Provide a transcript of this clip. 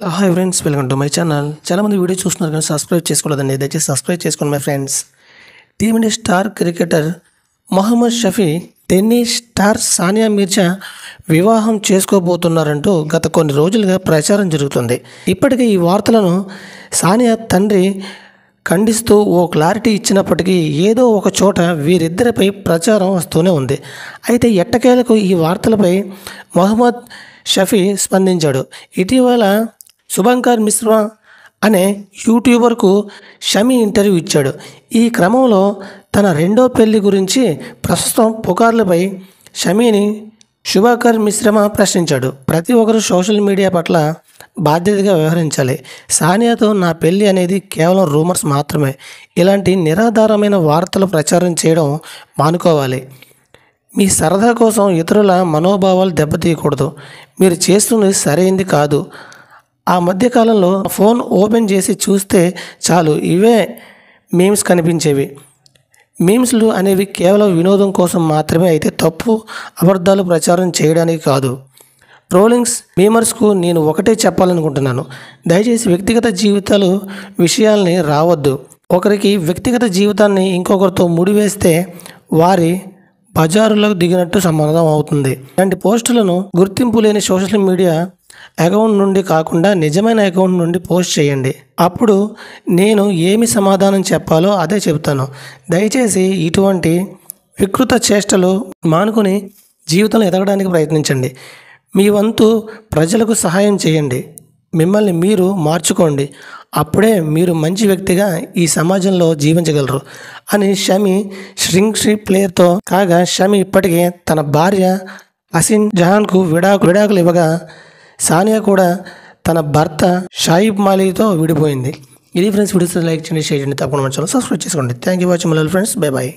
Hi friends, welcome to my channel. చాలామంది video చూస్తున్నారు కానీ సబ్స్క్రైబ్ చేసుకోలేదండి. దయచేసి సబ్స్క్రైబ్ చేసుకోండి my friends. Team India star cricketer Mohammed Shafi tennis star Sania Mirza వివాహం చేసుకోబోతున్నారంటూ గత కొన్ని రోజులుగా ప్రచారం జరుగుతుంది. ఇప్పటికే ఈ వార్తలను సానియా తండ్రి ఖండిస్తూ ఓ క్లారిటీ ఇచ్చినప్పటికీ ఏదో ఒక చోట వీరిద్దరిపై ప్రచారం వస్తూనే ఉంది. అయితే ఎట్టకేలకు ఈ వార్తలపై మొహమ్మద్ షఫీ స్పందించాడు. ఇటీవల శుభంకర్ మిశ్రా అనే యూట్యూబర్కు షమీ ఇంటర్వ్యూ ఇచ్చాడు. ఈ క్రమంలో తన రెండో పెళ్లి గురించి ప్రస్తుతం పుకార్లపై షమీని శుభంకర్ మిశ్రమ ప్రశ్నించాడు. ప్రతి ఒక్కరూ సోషల్ మీడియా పట్ల బాధ్యతగా వ్యవహరించాలి. సానియాతో నా పెళ్లి అనేది కేవలం రూమర్స్ మాత్రమే. ఇలాంటి నిరాధారమైన వార్తలు ప్రచారం చేయడం మానుకోవాలి. మీ సరదా కోసం ఇతరుల మనోభావాలు దెబ్బతీయకూడదు. మీరు చేస్తున్నది సరైంది కాదు. ఆ మధ్యకాలంలో ఫోన్ ఓపెన్ చేసి చూస్తే చాలు ఇవే మీమ్స్ కనిపించేవి. మీమ్స్లు అనేవి కేవలం వినోదం కోసం మాత్రమే, అయితే తప్పు అబద్ధాలు ప్రచారం చేయడానికి కాదు. ట్రోలింగ్స్ మీమర్స్కు నేను ఒకటే చెప్పాలనుకుంటున్నాను. దయచేసి వ్యక్తిగత జీవితాలు విషయాల్ని రావద్దు. ఒకరికి వ్యక్తిగత జీవితాన్ని ఇంకొకరితో ముడివేస్తే వారి బజారులకు దిగినట్టు సమాధానం అవుతుంది. ఇలాంటి పోస్టులను గుర్తింపు లేని సోషల్ మీడియా అకౌంట్ నుండి కాకుండా నిజమైన అకౌంట్ నుండి పోస్ట్ చేయండి. అప్పుడు నేను ఏమి సమాధానం చెప్పాలో అదే చెబుతాను. దయచేసి ఇటువంటి వికృత చేష్టలు మానుకొని జీవితంలో ఎదగడానికి ప్రయత్నించండి. మీ వంతు ప్రజలకు సహాయం చేయండి. మిమ్మల్ని మీరు మార్చుకోండి. అప్పుడే మీరు మంచి వ్యక్తిగా ఈ సమాజంలో జీవించగలరు అని షమీ శ్రీ ప్లేయర్తో కాగా, షమీ ఇప్పటికే తన భార్య హసీన్ జహాన్కు విడాకులు ఇవ్వగా, సానియా కూడా తన భర్త షాయిబ్ మాలీతో విడిపోయింది. ఇది ఫ్రెండ్స్, వీడియోస్ లైక్ చేయండి, షేర్ చేయండి, తప్పకుండా మన ఛానల్ సబ్స్క్రైబ్ చేసుకోండి. Thank you watching my friends. Bye bye.